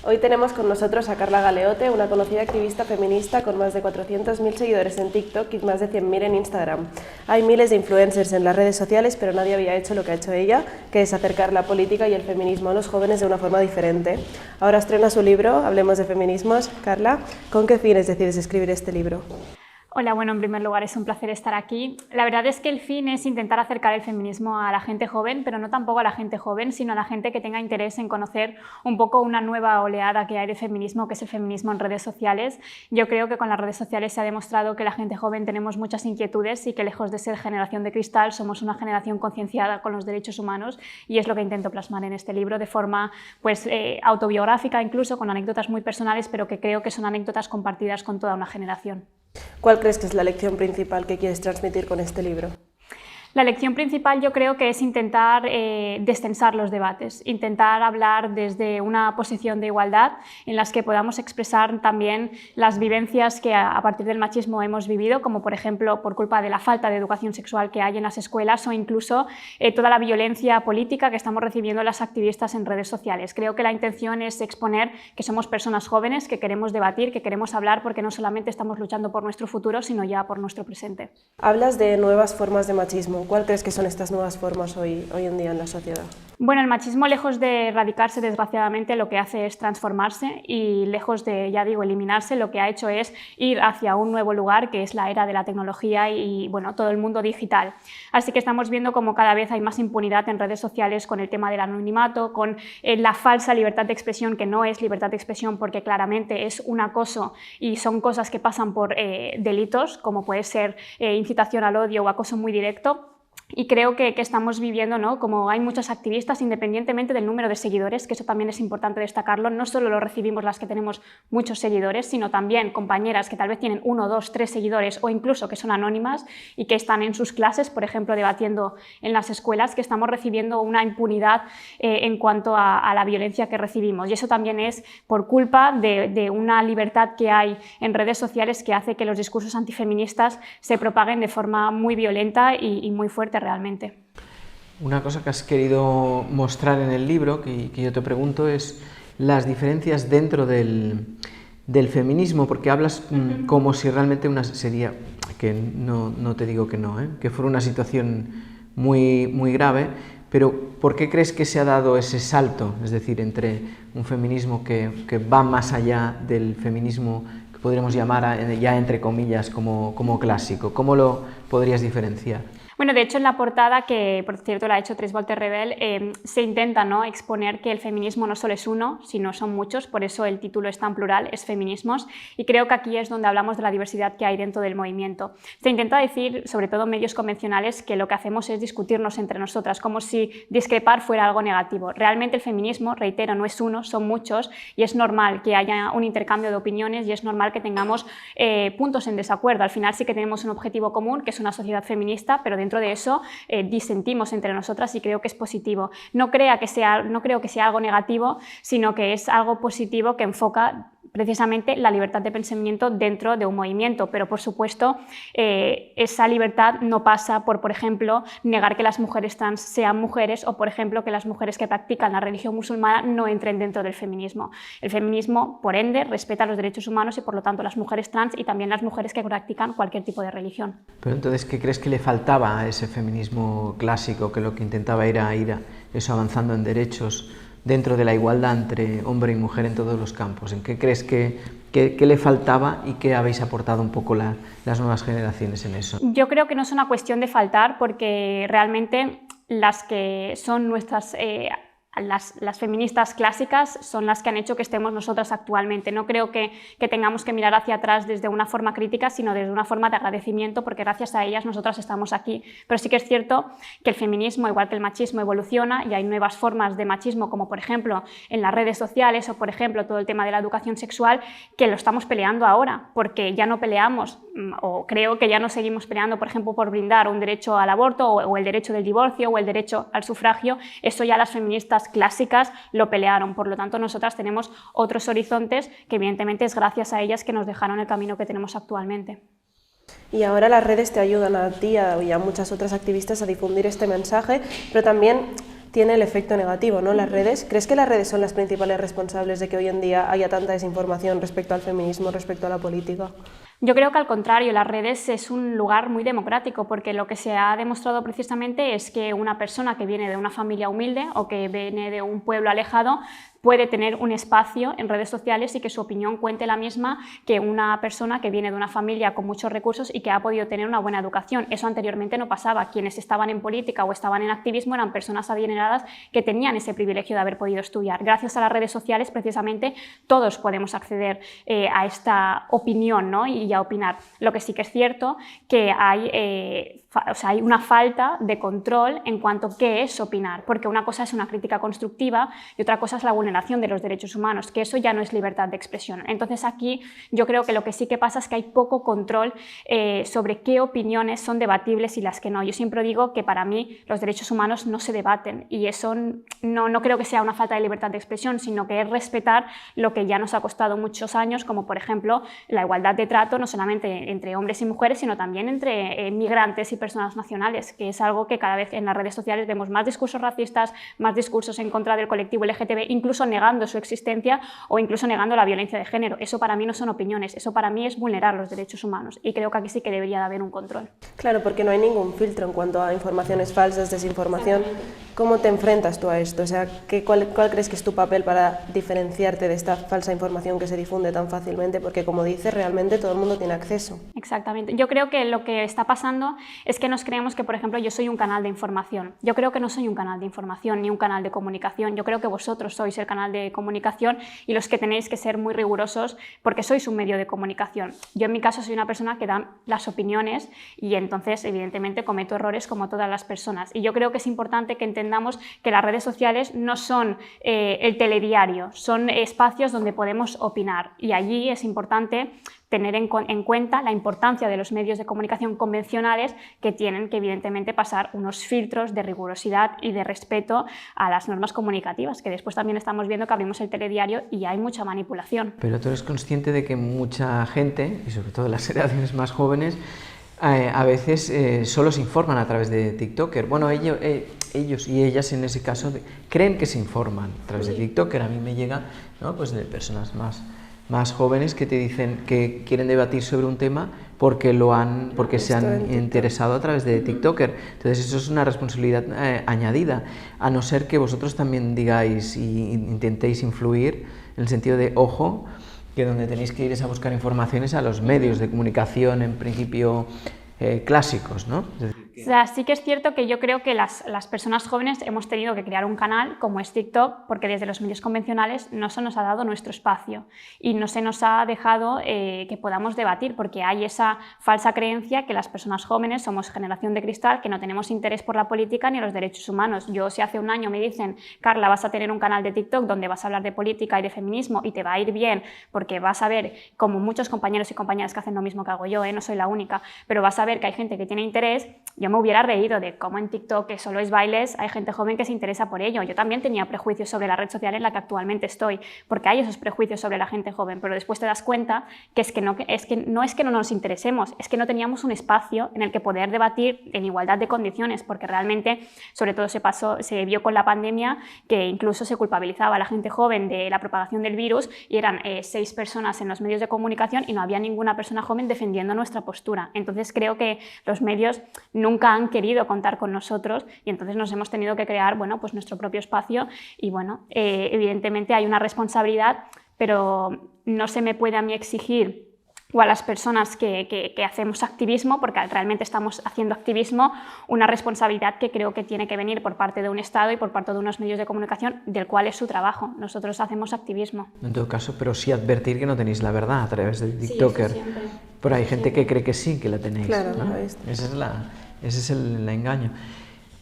Hoy tenemos con nosotros a Carla Galeote, una conocida activista feminista con más de 400.000 seguidores en TikTok y más de 100.000 en Instagram. Hay miles de influencers en las redes sociales, pero nadie había hecho lo que ha hecho ella, que es acercar la política y el feminismo a los jóvenes de una forma diferente. Ahora estrena su libro, Hablemos de Feminismos. Carla, ¿con qué fines decides escribir este libro? Hola, bueno, en primer lugar es un placer estar aquí. La verdad es que el fin es intentar acercar el feminismo a la gente joven, pero no tampoco a la gente joven, sino a la gente que tenga interés en conocer un poco una nueva oleada que hay de feminismo, que es el feminismo en redes sociales. Yo creo que con las redes sociales se ha demostrado que la gente joven tenemos muchas inquietudes y que lejos de ser generación de cristal somos una generación concienciada con los derechos humanos, y es lo que intento plasmar en este libro de forma autobiográfica, incluso con anécdotas muy personales, pero que creo que son anécdotas compartidas con toda una generación. ¿Cuál crees que es la lección principal que quieres transmitir con este libro? La lección principal yo creo que es intentar destensar los debates, intentar hablar desde una posición de igualdad en las que podamos expresar también las vivencias que a partir del machismo hemos vivido, como por ejemplo por culpa de la falta de educación sexual que hay en las escuelas, o incluso toda la violencia política que estamos recibiendo las activistas en redes sociales. Creo que la intención es exponer que somos personas jóvenes, que queremos debatir, que queremos hablar, porque no solamente estamos luchando por nuestro futuro, sino ya por nuestro presente. Hablas de nuevas formas de machismo. ¿Cuál crees que son estas nuevas formas hoy en día en la sociedad? Bueno, el machismo, lejos de erradicarse, desgraciadamente, lo que hace es transformarse, y lejos de, ya digo, eliminarse, lo que ha hecho es ir hacia un nuevo lugar, que es la era de la tecnología y todo el mundo digital. Así que estamos viendo como cada vez hay más impunidad en redes sociales con el tema del anonimato, con la falsa libertad de expresión, que no es libertad de expresión porque claramente es un acoso y son cosas que pasan por delitos, como puede ser incitación al odio o acoso muy directo. Y creo que estamos viviendo, ¿no?, como hay muchos activistas, independientemente del número de seguidores, que eso también es importante destacarlo, no solo lo recibimos las que tenemos muchos seguidores, sino también compañeras que tal vez tienen 1, 2, 3 seguidores, o incluso que son anónimas y que están en sus clases, por ejemplo, debatiendo en las escuelas, que estamos recibiendo una impunidad en cuanto a la violencia que recibimos. Y eso también es por culpa de una libertad que hay en redes sociales que hace que los discursos antifeministas se propaguen de forma muy violenta y muy fuerte realmente. Una cosa que has querido mostrar en el libro, que yo te pregunto, es las diferencias dentro del feminismo, porque hablas como si realmente sería, que no te digo que no, que fuera una situación muy, muy grave, pero ¿por qué crees que se ha dado ese salto? Es decir, entre un feminismo que va más allá del feminismo que podríamos llamar ya entre comillas como clásico. ¿Cómo lo podrías diferenciar? Bueno, de hecho en la portada, que por cierto la ha hecho Tres Voltes Rebel, se intenta, ¿no?, exponer que el feminismo no solo es uno, sino son muchos, por eso el título es tan plural, es Feminismos, y creo que aquí es donde hablamos de la diversidad que hay dentro del movimiento. Se intenta decir, sobre todo en medios convencionales, que lo que hacemos es discutirnos entre nosotras, como si discrepar fuera algo negativo. Realmente el feminismo, reitero, no es uno, son muchos, y es normal que haya un intercambio de opiniones y es normal que tengamos puntos en desacuerdo. Al final sí que tenemos un objetivo común, que es una sociedad feminista, pero dentro de eso disentimos entre nosotras, y creo que es positivo. No creo que sea algo negativo, sino que es algo positivo que enfoca precisamente la libertad de pensamiento dentro de un movimiento, pero por supuesto esa libertad no pasa por ejemplo, negar que las mujeres trans sean mujeres, o por ejemplo que las mujeres que practican la religión musulmana no entren dentro del feminismo. El feminismo, por ende, respeta los derechos humanos y por lo tanto las mujeres trans y también las mujeres que practican cualquier tipo de religión. Pero entonces, ¿qué crees que le faltaba a ese feminismo clásico, que lo que intentaba era ir eso, avanzando en derechos dentro de la igualdad entre hombre y mujer en todos los campos? ¿En qué crees que le faltaba y qué habéis aportado un poco las nuevas generaciones en eso? Yo creo que no es una cuestión de faltar, porque realmente las que son nuestras las feministas clásicas son las que han hecho que estemos nosotras actualmente. No creo que tengamos que mirar hacia atrás desde una forma crítica, sino desde una forma de agradecimiento, porque gracias a ellas nosotras estamos aquí. Pero sí que es cierto que el feminismo, igual que el machismo, evoluciona y hay nuevas formas de machismo, como por ejemplo en las redes sociales, o por ejemplo todo el tema de la educación sexual, que lo estamos peleando ahora, porque ya no peleamos, o creo que ya no seguimos peleando, por ejemplo, por brindar un derecho al aborto o el derecho del divorcio o el derecho al sufragio. Eso ya las feministas clásicas lo pelearon, por lo tanto nosotras tenemos otros horizontes que evidentemente es gracias a ellas que nos dejaron el camino que tenemos actualmente. Y ahora las redes te ayudan a ti y a muchas otras activistas a difundir este mensaje, pero también tiene el efecto negativo, ¿no? Las redes. ¿Crees que las redes son las principales responsables de que hoy en día haya tanta desinformación respecto al feminismo, respecto a la política? Yo creo que al contrario, las redes es un lugar muy democrático, porque lo que se ha demostrado precisamente es que una persona que viene de una familia humilde o que viene de un pueblo alejado puede tener un espacio en redes sociales y que su opinión cuente la misma que una persona que viene de una familia con muchos recursos y que ha podido tener una buena educación. Eso anteriormente no pasaba. Quienes estaban en política o estaban en activismo eran personas adineradas que tenían ese privilegio de haber podido estudiar. Gracias a las redes sociales, precisamente, todos podemos acceder a esta opinión, ¿no? y a opinar. Lo que sí que es cierto que hay una falta de control en cuanto a qué es opinar, porque una cosa es una crítica constructiva y otra cosa es la vulneración de los derechos humanos, que eso ya no es libertad de expresión. Entonces aquí yo creo que lo que sí que pasa es que hay poco control sobre qué opiniones son debatibles y las que no. Yo siempre digo que para mí los derechos humanos no se debaten, y eso no creo que sea una falta de libertad de expresión, sino que es respetar lo que ya nos ha costado muchos años, como por ejemplo la igualdad de trato, no solamente entre hombres y mujeres, sino también entre migrantes y personas nacionales, que es algo que cada vez en las redes sociales vemos más discursos racistas, más discursos en contra del colectivo LGTB, incluso negando su existencia o incluso negando la violencia de género. Eso para mí no son opiniones, eso para mí es vulnerar los derechos humanos, y creo que aquí sí que debería de haber un control. Claro, porque no hay ningún filtro en cuanto a informaciones falsas, desinformación. ¿Cómo te enfrentas tú a esto? O sea, ¿cuál crees que es tu papel para diferenciarte de esta falsa información que se difunde tan fácilmente? Porque, como dices, realmente todo el mundo tiene acceso. Exactamente. Yo creo que lo que está pasando es que nos creemos que, por ejemplo, yo soy un canal de información. Yo creo que no soy un canal de información ni un canal de comunicación. Yo creo que vosotros sois el canal de comunicación y los que tenéis que ser muy rigurosos porque sois un medio de comunicación. Yo en mi caso soy una persona que da las opiniones y entonces evidentemente cometo errores como todas las personas. Y yo creo que es importante que entendamos que las redes sociales no son el telediario, son espacios donde podemos opinar, y allí es importante tener en cuenta la importancia de los medios de comunicación convencionales, que tienen que evidentemente pasar unos filtros de rigurosidad y de respeto a las normas comunicativas, que después también estamos viendo que abrimos el telediario y hay mucha manipulación. Pero tú eres consciente de que mucha gente, y sobre todo las generaciones más jóvenes, a veces solo se informan a través de TikToker. Bueno, ellos y ellas en ese caso creen que se informan a través de TikToker. A mí me llega, ¿no?, pues de personas más jóvenes que te dicen que quieren debatir sobre un tema porque se han interesado a través de TikToker. Entonces eso es una responsabilidad añadida, a no ser que vosotros también digáis y intentéis influir en el sentido de, ojo, que donde tenéis que ir es a buscar informaciones a los medios de comunicación, en principio clásicos, ¿no? Es decir, O sea, sí que es cierto que yo creo que las personas jóvenes hemos tenido que crear un canal como es TikTok, porque desde los medios convencionales no se nos ha dado nuestro espacio y no se nos ha dejado que podamos debatir, porque hay esa falsa creencia que las personas jóvenes somos generación de cristal, que no tenemos interés por la política ni los derechos humanos. Yo, si hace un año me dicen, Carla, vas a tener un canal de TikTok donde vas a hablar de política y de feminismo y te va a ir bien porque vas a ver, como muchos compañeros y compañeras que hacen lo mismo que hago yo, no soy la única, pero vas a ver que hay gente que tiene interés, yo me hubiera reído de cómo en TikTok, que solo es bailes, hay gente joven que se interesa por ello. Yo también tenía prejuicios sobre la red social en la que actualmente estoy, porque hay esos prejuicios sobre la gente joven, pero después te das cuenta que no es que no nos interesemos, es que no teníamos un espacio en el que poder debatir en igualdad de condiciones, porque realmente, sobre todo se vio con la pandemia, que incluso se culpabilizaba a la gente joven de la propagación del virus y eran 6 personas en los medios de comunicación y no había ninguna persona joven defendiendo nuestra postura. Entonces creo que los medios nunca han querido contar con nosotros y entonces nos hemos tenido que crear, bueno, pues nuestro propio espacio y bueno, evidentemente hay una responsabilidad, pero no se me puede a mí exigir o a las personas que hacemos activismo, porque realmente estamos haciendo activismo, una responsabilidad que creo que tiene que venir por parte de un Estado y por parte de unos medios de comunicación, del cual es su trabajo. Nosotros hacemos activismo. En todo caso, pero sí advertir que no tenéis la verdad a través de TikToker. Sí, siempre. Pero hay gente que cree que sí, que la tenéis. Claro, ¿no? Ese es el engaño.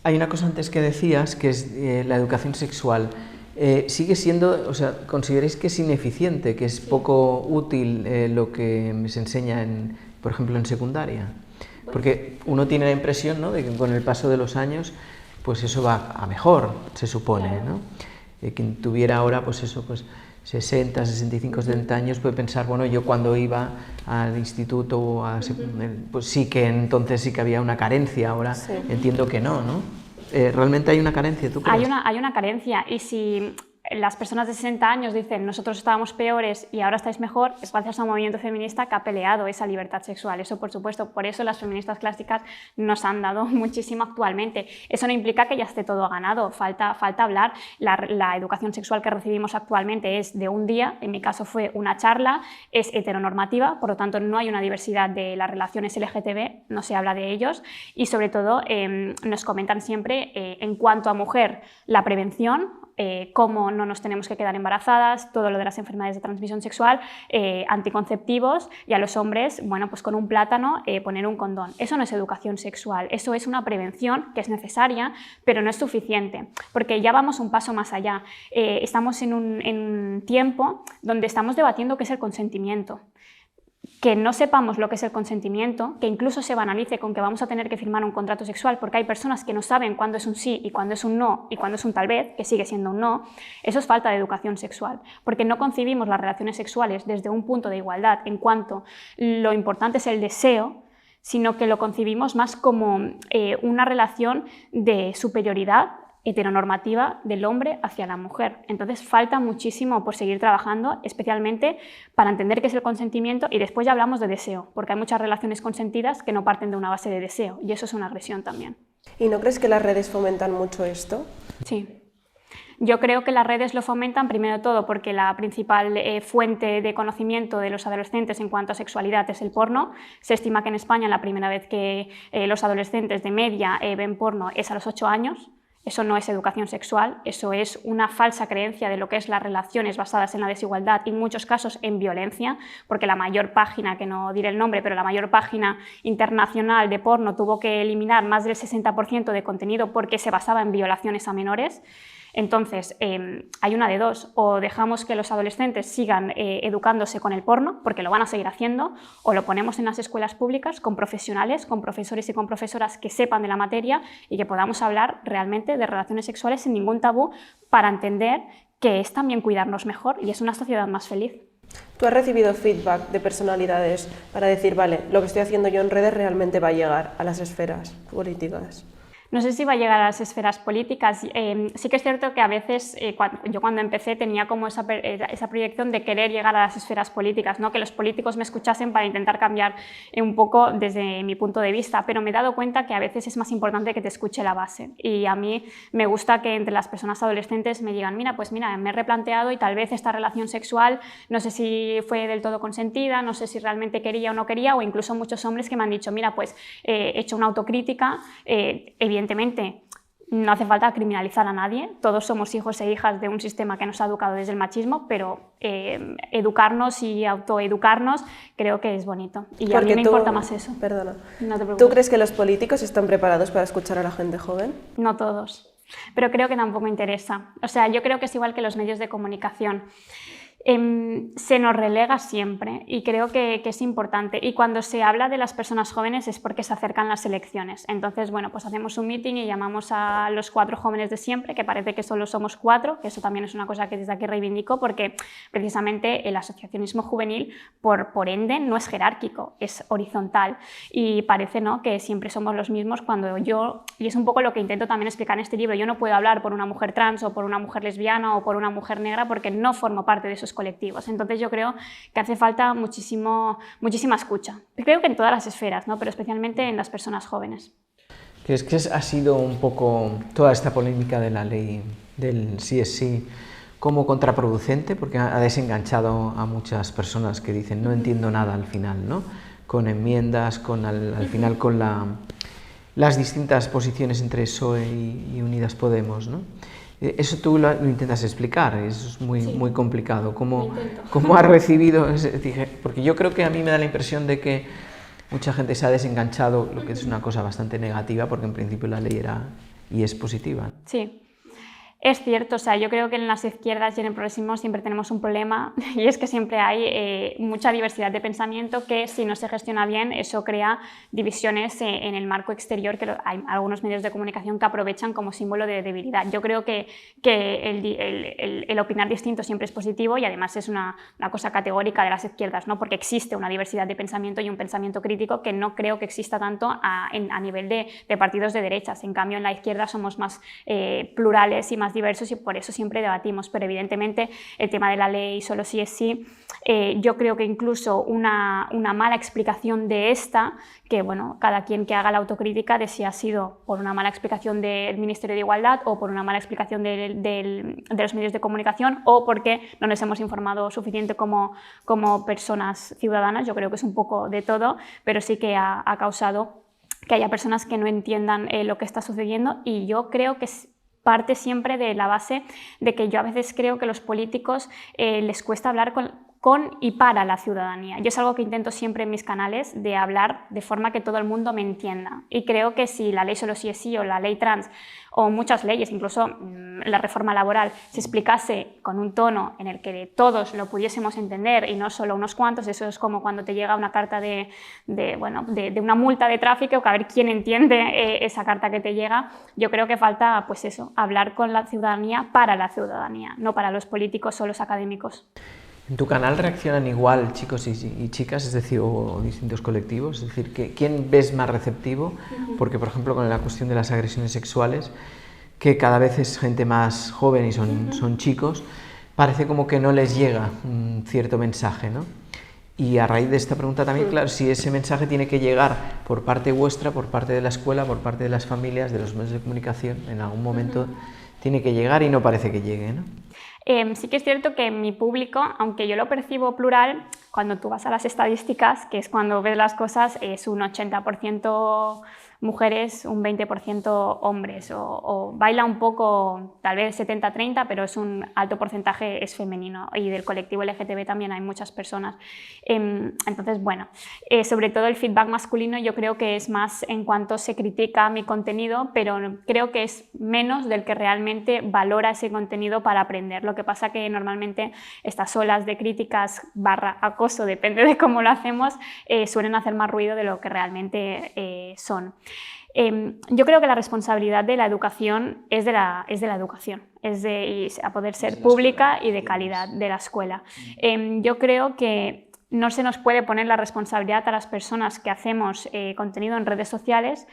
Hay una cosa antes que decías, que es la educación sexual. ¿Sigue siendo, o sea, consideráis que es ineficiente, que es poco útil lo que se enseña, por ejemplo, en secundaria? Porque uno tiene la impresión, ¿no?, de que con el paso de los años, pues eso va a mejor, se supone, ¿no? Quien tuviera ahora, pues eso, pues 60, 65, 70 años puede pensar, bueno, yo cuando iba al instituto, pues sí que entonces sí que había una carencia, ahora entiendo que no, ¿no? ¿Realmente hay una carencia, tú crees? Hay una carencia, y si las personas de 60 años dicen nosotros estábamos peores y ahora estáis mejor, es gracias a un movimiento feminista que ha peleado esa libertad sexual. Eso, por supuesto, por eso las feministas clásicas nos han dado muchísimo actualmente. Eso no implica que ya esté todo ganado, falta hablar. La educación sexual que recibimos actualmente es de un día, en mi caso fue una charla, es heteronormativa, por lo tanto no hay una diversidad de las relaciones LGTB, no se habla de ellos, y sobre todo nos comentan siempre en cuanto a mujer la prevención, cómo no nos tenemos que quedar embarazadas, todo lo de las enfermedades de transmisión sexual, anticonceptivos, y a los hombres, bueno, pues con un plátano poner un condón. Eso no es educación sexual, eso es una prevención que es necesaria, pero no es suficiente, porque ya vamos un paso más allá. Estamos en un tiempo donde estamos debatiendo qué es el consentimiento. Que no sepamos lo que es el consentimiento, que incluso se banalice con que vamos a tener que firmar un contrato sexual porque hay personas que no saben cuándo es un sí y cuándo es un no y cuándo es un tal vez, que sigue siendo un no, eso es falta de educación sexual, porque no concibimos las relaciones sexuales desde un punto de igualdad en cuanto lo importante es el deseo, sino que lo concibimos más como una relación de superioridad heteronormativa del hombre hacia la mujer. Entonces falta muchísimo por seguir trabajando, especialmente para entender qué es el consentimiento, y después ya hablamos de deseo, porque hay muchas relaciones consentidas que no parten de una base de deseo, y eso es una agresión también. ¿Y no crees que las redes fomentan mucho esto? Sí. Yo creo que las redes lo fomentan, primero de todo, porque la principal fuente de conocimiento de los adolescentes en cuanto a sexualidad es el porno. Se estima que en España la primera vez que los adolescentes de media ven porno es a los 8 años. Eso no es educación sexual, eso es una falsa creencia de lo que es las relaciones basadas en la desigualdad y en muchos casos en violencia, porque la mayor página, que no diré el nombre, pero la mayor página internacional de porno tuvo que eliminar más del 60% de contenido porque se basaba en violaciones a menores. Entonces, hay una de dos: o dejamos que los adolescentes sigan educándose con el porno, porque lo van a seguir haciendo, o lo ponemos en las escuelas públicas con profesionales, con profesores y con profesoras que sepan de la materia y que podamos hablar realmente de relaciones sexuales sin ningún tabú, para entender que es también cuidarnos mejor y es una sociedad más feliz. ¿Tú has recibido feedback de personalidades para decir, vale, lo que estoy haciendo yo en redes realmente va a llegar a las esferas políticas? No sé si va a llegar a las esferas políticas. Sí que es cierto que a veces, yo cuando empecé tenía como esa proyección de querer llegar a las esferas políticas, ¿no? Que los políticos me escuchasen para intentar cambiar un poco desde mi punto de vista, pero me he dado cuenta que a veces es más importante que te escuche la base. Y a mí me gusta que entre las personas adolescentes me digan, mira, pues mira, me he replanteado y tal vez esta relación sexual no sé si fue del todo consentida, no sé si realmente quería o no quería, o incluso muchos hombres que me han dicho, mira, pues he hecho una autocrítica, evidentemente no hace falta criminalizar a nadie, todos somos hijos e hijas de un sistema que nos ha educado desde el machismo, pero educarnos y autoeducarnos creo que es bonito, y a mí me importa más eso. Perdona. No te preocupes. ¿Tú crees que los políticos están preparados para escuchar a la gente joven? No todos, pero creo que tampoco interesa. O sea, yo creo que es igual que los medios de comunicación. Se nos relega siempre, y creo que es importante, y cuando se habla de las personas jóvenes es porque se acercan las elecciones. Entonces, bueno, pues hacemos un meeting y llamamos a los 4 jóvenes de siempre, que parece que solo somos 4, que eso también es una cosa que desde aquí reivindico, porque precisamente el asociacionismo juvenil por ende no es jerárquico, es horizontal, y parece, ¿no?, que siempre somos los mismos, cuando yo, y es un poco lo que intento también explicar en este libro, yo no puedo hablar por una mujer trans o por una mujer lesbiana o por una mujer negra porque no formo parte de esos colectivos. Entonces yo creo que hace falta muchísima escucha. Creo que en todas las esferas, ¿no?, pero especialmente en las personas jóvenes. ¿Crees que ha sido un poco toda esta polémica de la ley del sí es sí como contraproducente? Porque ha desenganchado a muchas personas que dicen no entiendo nada al final, ¿no? Con enmiendas, al final con las distintas posiciones entre PSOE y Unidas Podemos, ¿no? Eso tú lo intentas explicar, eso es muy complicado. ¿Cómo has recibido? Porque yo creo que a mí me da la impresión de que mucha gente se ha desenganchado, lo que es una cosa bastante negativa, porque en principio la ley era y es positiva. Sí. Es cierto, o sea, yo creo que en las izquierdas y en el progresismo siempre tenemos un problema y es que siempre hay mucha diversidad de pensamiento que si no se gestiona bien eso crea divisiones en el marco exterior que hay algunos medios de comunicación que aprovechan como símbolo de debilidad. Yo creo que el opinar distinto siempre es positivo y además es una cosa categórica de las izquierdas, ¿no? Porque existe una diversidad de pensamiento y un pensamiento crítico que no creo que exista tanto a nivel de partidos de derechas. En cambio, en la izquierda somos más plurales y más diversos y por eso siempre debatimos, pero evidentemente el tema de la ley solo sí es sí, yo creo que incluso una mala explicación de esta, que bueno, cada quien que haga la autocrítica de si ha sido por una mala explicación del Ministerio de Igualdad o por una mala explicación de los medios de comunicación o porque no nos hemos informado suficiente como personas ciudadanas. Yo creo que es un poco de todo, pero sí que ha causado que haya personas que no entiendan lo que está sucediendo y yo creo que parte siempre de la base de que yo a veces creo que los políticos les cuesta hablar con y para la ciudadanía. Yo es algo que intento siempre en mis canales, de hablar de forma que todo el mundo me entienda. Y creo que si la ley solo sí es sí o la ley trans o muchas leyes, incluso la reforma laboral, se explicase con un tono en el que todos lo pudiésemos entender y no solo unos cuantos, eso es como cuando te llega una carta de una multa de tráfico, que a ver quién entiende esa carta que te llega. Yo creo que falta pues eso, hablar con la ciudadanía, no para los políticos o los académicos. ¿En tu canal reaccionan igual chicos y chicas, es decir, o distintos colectivos? Es decir, ¿quién ves más receptivo? Porque, por ejemplo, con la cuestión de las agresiones sexuales, que cada vez es gente más joven y son chicos, parece como que no les llega un cierto mensaje, ¿no? Y a raíz de esta pregunta también, claro, si ese mensaje tiene que llegar por parte vuestra, por parte de la escuela, por parte de las familias, de los medios de comunicación, en algún momento tiene que llegar y no parece que llegue, ¿no? Sí que es cierto que mi público, aunque yo lo percibo plural, cuando tú vas a las estadísticas, que es cuando ves las cosas, es un 80% mujeres, un 20% hombres, o baila un poco, tal vez 70-30, pero es un alto porcentaje es femenino, y del colectivo LGTB también hay muchas personas. Entonces, bueno, sobre todo el feedback masculino yo creo que es más en cuanto se critica mi contenido, pero creo que es menos del que realmente valora ese contenido para aprender. Lo que pasa que normalmente estas olas de críticas / acoso, depende de cómo lo hacemos, suelen hacer más ruido de lo que realmente son. Yo creo que la responsabilidad de la educación es de la educación, a poder ser pública y de calidad de la escuela. Yo creo que no se nos puede poner la responsabilidad a las personas que hacemos contenido en redes sociales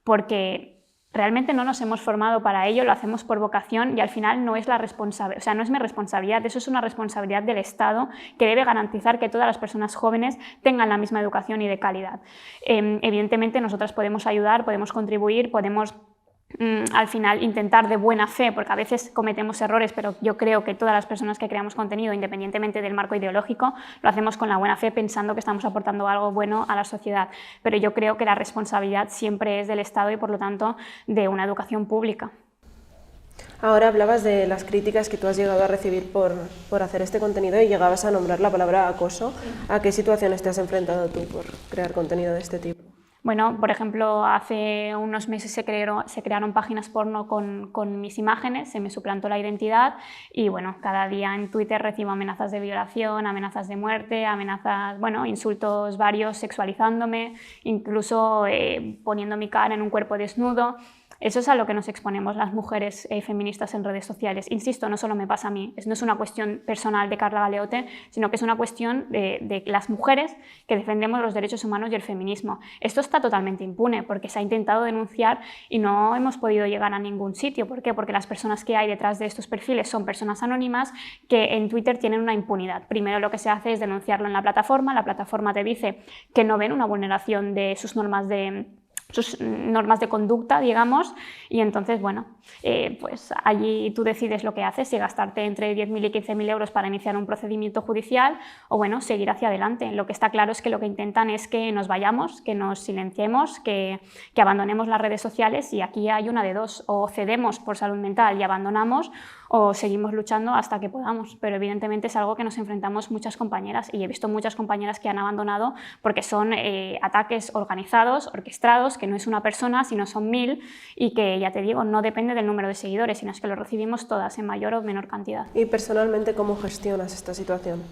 porque realmente no nos hemos formado para ello, lo hacemos por vocación y al final no es no es mi responsabilidad, eso es una responsabilidad del Estado que debe garantizar que todas las personas jóvenes tengan la misma educación y de calidad. Evidentemente nosotras podemos ayudar, podemos contribuir, podemos al final intentar de buena fe, porque a veces cometemos errores, pero yo creo que todas las personas que creamos contenido, independientemente del marco ideológico, lo hacemos con la buena fe pensando que estamos aportando algo bueno a la sociedad, pero yo creo que la responsabilidad siempre es del Estado y por lo tanto de una educación pública. Ahora hablabas de las críticas que tú has llegado a recibir por hacer este contenido y llegabas a nombrar la palabra acoso. ¿A qué situaciones te has enfrentado tú por crear contenido de este tipo? Bueno, por ejemplo, hace unos meses se crearon páginas porno con mis imágenes, se me suplantó la identidad y bueno, cada día en Twitter recibo amenazas de violación, amenazas de muerte, insultos varios sexualizándome, incluso poniendo mi cara en un cuerpo desnudo. Eso es a lo que nos exponemos las mujeres feministas en redes sociales. Insisto, no solo me pasa a mí, no es una cuestión personal de Carla Galeote, sino que es una cuestión de las mujeres que defendemos los derechos humanos y el feminismo. Esto está totalmente impune porque se ha intentado denunciar y no hemos podido llegar a ningún sitio. ¿Por qué? Porque las personas que hay detrás de estos perfiles son personas anónimas que en Twitter tienen una impunidad. Primero lo que se hace es denunciarlo en la plataforma te dice que no ven una vulneración de sus normas de conducta, digamos, y entonces, bueno, pues allí tú decides lo que haces, si gastarte entre 10.000 y 15.000 euros para iniciar un procedimiento judicial o, bueno, seguir hacia adelante. Lo que está claro es que lo que intentan es que nos vayamos, que nos silenciemos, que abandonemos las redes sociales y aquí hay una de dos, o cedemos por salud mental y abandonamos o seguimos luchando hasta que podamos, pero evidentemente es algo que nos enfrentamos muchas compañeras y he visto muchas compañeras que han abandonado porque son ataques organizados, orquestados privados, que no es una persona, sino son 1000 y que, ya te digo, no depende del número de seguidores, sino es que lo recibimos todas en mayor o menor cantidad. ¿Y personalmente cómo gestionas esta situación?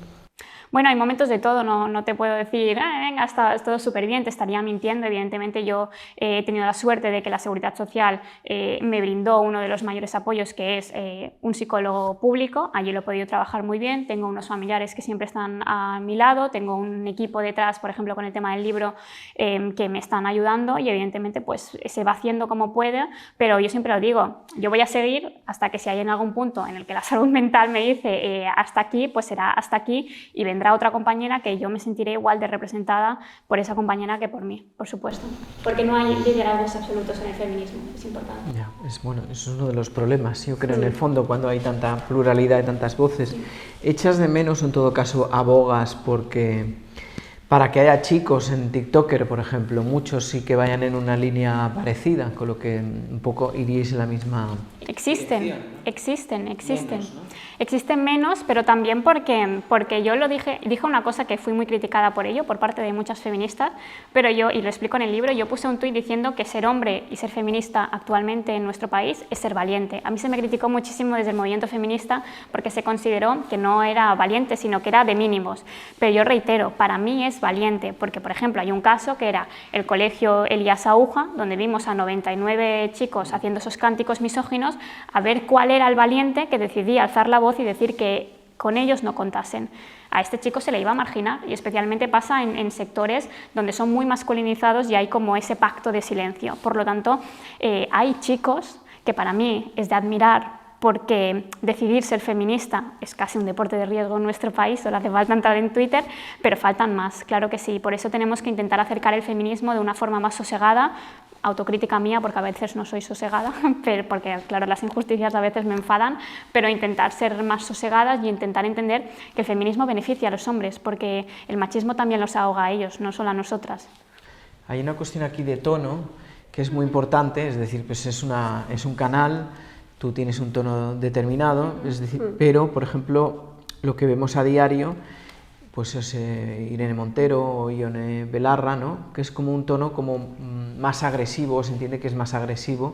Bueno, hay momentos de todo, no te puedo decir, venga, está todo súper bien, te estaría mintiendo. Evidentemente yo he tenido la suerte de que la Seguridad Social me brindó uno de los mayores apoyos, que es un psicólogo público. Allí lo he podido trabajar muy bien, tengo unos familiares que siempre están a mi lado, tengo un equipo detrás, por ejemplo, con el tema del libro, que me están ayudando y evidentemente pues se va haciendo como puede, pero yo siempre lo digo, yo voy a seguir hasta que si hay en algún punto en el que la salud mental me dice hasta aquí, pues será hasta aquí y vendrá otra compañera que yo me sentiré igual de representada por esa compañera que por mí, por supuesto. Porque no hay liderazgos absolutos en el feminismo, es importante. Ya, bueno, eso es uno de los problemas, yo creo, en el fondo, cuando hay tanta pluralidad y tantas voces. Sí. ¿Echas de menos, en todo caso, abogas para que haya chicos en TikToker, por ejemplo, muchos sí que vayan en una línea parecida, con lo que un poco iríais en la misma... Existen. Menos, ¿no? Existen menos, pero también porque yo dije una cosa que fui muy criticada por ello, por parte de muchas feministas, pero yo, y lo explico en el libro, yo puse un tuit diciendo que ser hombre y ser feminista actualmente en nuestro país es ser valiente. A mí se me criticó muchísimo desde el movimiento feminista porque se consideró que no era valiente, sino que era de mínimos. Pero yo reitero, para mí es valiente, porque por ejemplo hay un caso que era el colegio Elías Aúja, donde vimos a 99 chicos haciendo esos cánticos misóginos, a ver cuál era el valiente que decidía alzar la voz y decir que con ellos no contasen. A este chico se le iba a marginar y especialmente pasa en sectores donde son muy masculinizados y hay como ese pacto de silencio. Por lo tanto, hay chicos que para mí es de admirar, porque decidir ser feminista es casi un deporte de riesgo en nuestro país, solo hace falta entrar en Twitter, pero faltan más, claro que sí. Por eso tenemos que intentar acercar el feminismo de una forma más sosegada, autocrítica mía, porque a veces no soy sosegada, porque claro, las injusticias a veces me enfadan, pero intentar ser más sosegadas y intentar entender que el feminismo beneficia a los hombres, porque el machismo también los ahoga a ellos, no solo a nosotras. Hay una cuestión aquí de tono que es muy importante, es decir, pues es un canal, tú tienes un tono determinado, es decir, pero, por ejemplo, lo que vemos a diario, pues es Irene Montero o Ione Belarra, ¿no? Que es como un tono como más agresivo, se entiende que es más agresivo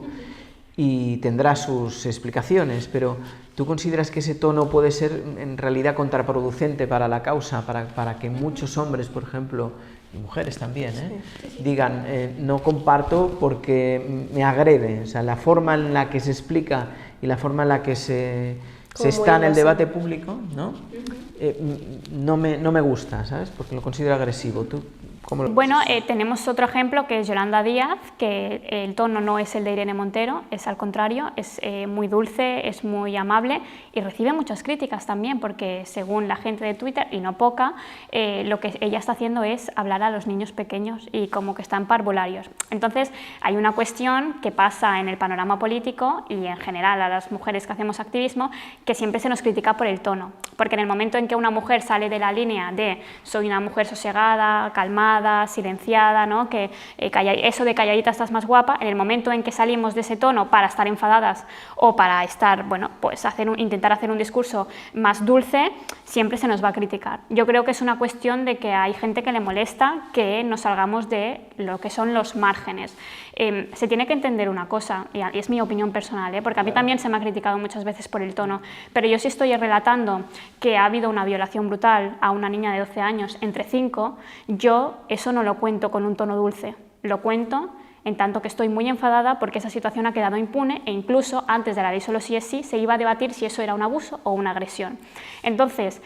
y tendrá sus explicaciones, pero ¿tú consideras que ese tono puede ser en realidad contraproducente para la causa, para que muchos hombres, por ejemplo, y mujeres también, digan no comparto porque me agrede? O sea, la forma en la que se explica y la forma en la que se está en el debate público, ¿no? No me gusta, ¿sabes? Porque lo considero agresivo. ¿Tú cómo lo Bueno, tenemos otro ejemplo que es Yolanda Díaz, que el tono no es el de Irene Montero, es al contrario, es muy dulce, es muy amable y recibe muchas críticas también, porque según la gente de Twitter, y no poca, lo que ella está haciendo es hablar a los niños pequeños y como que están parvularios. Entonces, hay una cuestión que pasa en el panorama político y en general a las mujeres que hacemos activismo, que siempre se nos critica por el tono, porque en el momento en que una mujer sale de la línea de soy una mujer sosegada, calmada, silenciada, ¿no? Que eso de calladita estás más guapa, en el momento en que salimos de ese tono para estar enfadadas o para estar, bueno, pues intentar hacer un discurso más dulce, siempre se nos va a criticar. Yo creo que es una cuestión de que hay gente que le molesta que nos salgamos de lo que son los márgenes. Se tiene que entender una cosa, y es mi opinión personal, porque a mí también se me ha criticado muchas veces por el tono, pero yo sí estoy relatando que ha habido una violación brutal a una niña de 12 años entre 5, yo eso no lo cuento con un tono dulce, lo cuento en tanto que estoy muy enfadada porque esa situación ha quedado impune e incluso antes de la ley solo sí es sí se iba a debatir si eso era un abuso o una agresión. Entonces,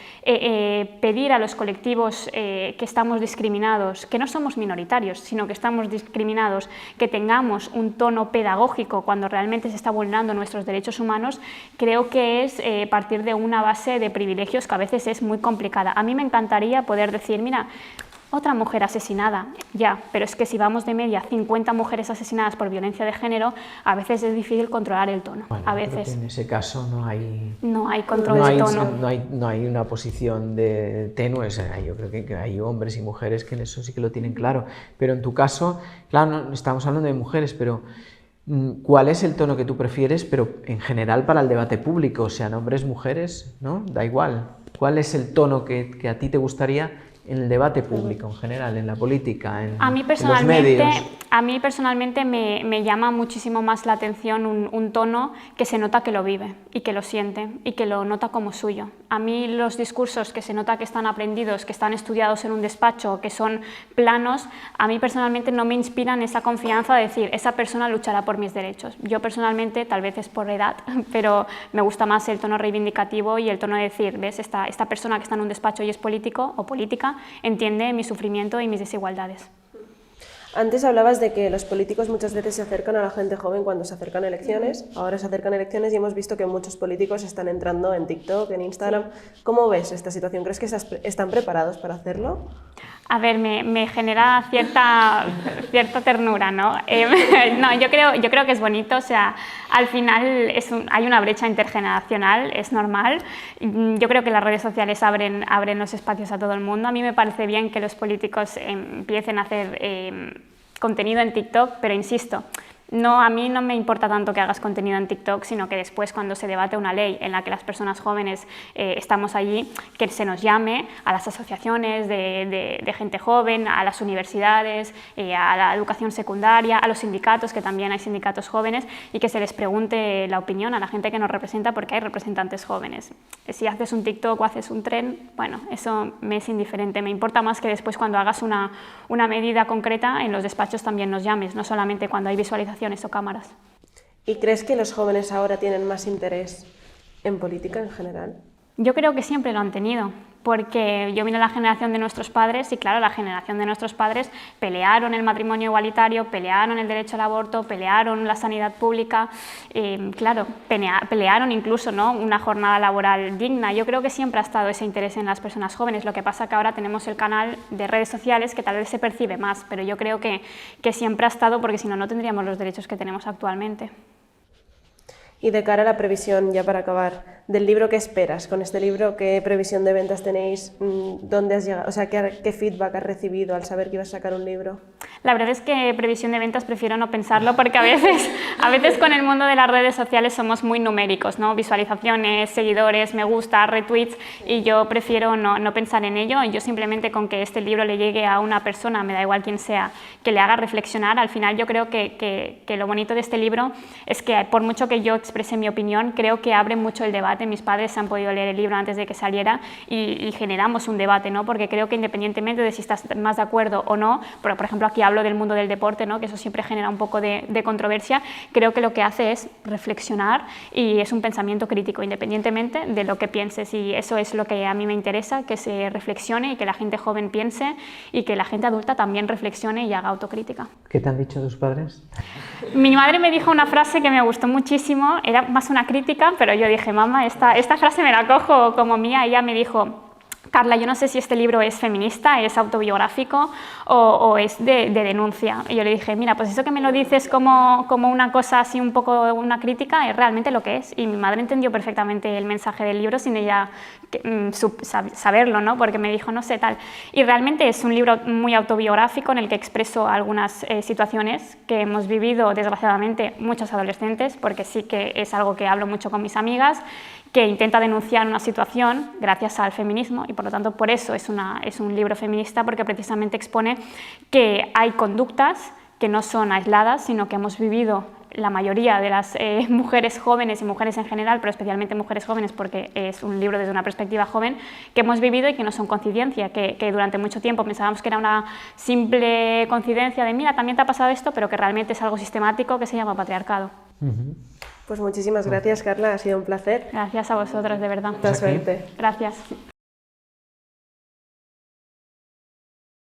pedir a los colectivos que estamos discriminados, que no somos minoritarios, sino que estamos discriminados, que tengamos un tono pedagógico cuando realmente se está vulnerando nuestros derechos humanos, creo que es partir de una base de privilegios que a veces es muy complicada. A mí me encantaría poder decir, mira, otra mujer asesinada, ya, pero es que si vamos de media 50 mujeres asesinadas por violencia de género, a veces es difícil controlar el tono. Bueno, a veces. En ese caso no hay control de tono. No hay una posición de tenue, o sea, yo creo que hay hombres y mujeres que en eso sí que lo tienen claro, pero en tu caso, claro, no, estamos hablando de mujeres, pero ¿cuál es el tono que tú prefieres, pero en general para el debate público, sean hombres, mujeres, ¿no? Da igual. ¿Cuál es el tono que a ti te gustaría en el debate público en general, en la política, en A mí los medios? personalmente me llama muchísimo más la atención un tono que se nota que lo vive y que lo siente y que lo nota como suyo. A mí los discursos que se nota que están aprendidos, que están estudiados en un despacho, que son planos, a mí personalmente no me inspiran esa confianza de decir, esa persona luchará por mis derechos. Yo personalmente, tal vez es por edad, pero me gusta más el tono reivindicativo y el tono de decir, ¿ves? Esta persona que está en un despacho y es político o política, entiende mi sufrimiento y mis desigualdades. Antes hablabas de que los políticos muchas veces se acercan a la gente joven cuando se acercan elecciones. Ahora se acercan elecciones y hemos visto que muchos políticos están entrando en TikTok, en Instagram. ¿Cómo ves esta situación? ¿Crees que están preparados para hacerlo? A ver, me genera cierta ternura, ¿no? No, yo creo que es bonito, o sea, al final hay una brecha intergeneracional, es normal. Yo creo que las redes sociales abren los espacios a todo el mundo. A mí me parece bien que los políticos empiecen a hacer contenido en TikTok, pero insisto, a mí no me importa tanto que hagas contenido en TikTok, sino que después, cuando se debate una ley en la que las personas jóvenes estamos allí, que se nos llame a las asociaciones de gente joven, a las universidades, a la educación secundaria, a los sindicatos, que también hay sindicatos jóvenes, y que se les pregunte la opinión a la gente que nos representa, porque hay representantes jóvenes. Si haces un TikTok o haces un tren, bueno, eso me es indiferente. Me importa más que después, cuando hagas una medida concreta, en los despachos también nos llames, no solamente cuando hay visualizaciones o cámaras. ¿Y crees que los jóvenes ahora tienen más interés en política en general? Yo creo que siempre lo han tenido, porque yo miro la generación de nuestros padres y claro, la generación de nuestros padres pelearon el matrimonio igualitario, pelearon el derecho al aborto, pelearon la sanidad pública, claro, pelearon incluso, ¿no?, una jornada laboral digna. Yo creo que siempre ha estado ese interés en las personas jóvenes, lo que pasa que ahora tenemos el canal de redes sociales que tal vez se percibe más, pero yo creo que siempre ha estado, porque si no, no tendríamos los derechos que tenemos actualmente. Y de cara a la previsión, ya para acabar, del libro, ¿qué esperas? Con este libro, ¿qué previsión de ventas tenéis? ¿Dónde has llegado? O sea, ¿qué feedback has recibido al saber que ibas a sacar un libro? La verdad es que previsión de ventas prefiero no pensarlo, porque a veces con el mundo de las redes sociales somos muy numéricos, ¿no? Visualizaciones, seguidores, me gusta, retweets, y yo prefiero no pensar en ello. Yo simplemente, con que este libro le llegue a una persona, me da igual quién sea, que le haga reflexionar. Al final yo creo que lo bonito de este libro es que, por mucho que yo exprese mi opinión, creo que abre mucho el debate. Mis padres han podido leer el libro antes de que saliera y generamos un debate, ¿no? Porque creo que, independientemente de si estás más de acuerdo o no, por ejemplo, aquí hablo del mundo del deporte, ¿no?, que eso siempre genera un poco de controversia, creo que lo que hace es reflexionar y es un pensamiento crítico, independientemente de lo que pienses, y eso es lo que a mí me interesa, que se reflexione y que la gente joven piense y que la gente adulta también reflexione y haga autocrítica. ¿Qué te han dicho tus padres? Mi madre me dijo una frase que me gustó muchísimo, era más una crítica, pero yo dije, mamá, esta frase me la cojo como mía. Ella me dijo: Carla, yo no sé si este libro es feminista, es autobiográfico o es de denuncia. Y yo le dije, mira, pues eso que me lo dices como una cosa así, un poco una crítica, es realmente lo que es. Y mi madre entendió perfectamente el mensaje del libro sin ella saberlo, ¿no?, porque me dijo, no sé, tal. Y realmente es un libro muy autobiográfico en el que expreso algunas situaciones que hemos vivido, desgraciadamente, muchos adolescentes, porque sí que es algo que hablo mucho con mis amigas, que intenta denunciar una situación gracias al feminismo, y por lo tanto por eso es un libro feminista, porque precisamente expone que hay conductas que no son aisladas, sino que hemos vivido la mayoría de las mujeres jóvenes y mujeres en general, pero especialmente mujeres jóvenes, porque es un libro desde una perspectiva joven, que hemos vivido y que no son coincidencia, que durante mucho tiempo pensábamos que era una simple coincidencia de mira, también te ha pasado esto, pero que realmente es algo sistemático que se llama patriarcado. Pues muchísimas gracias, Carla, ha sido un placer. Gracias a vosotros, de verdad. Mucha suerte. Gracias.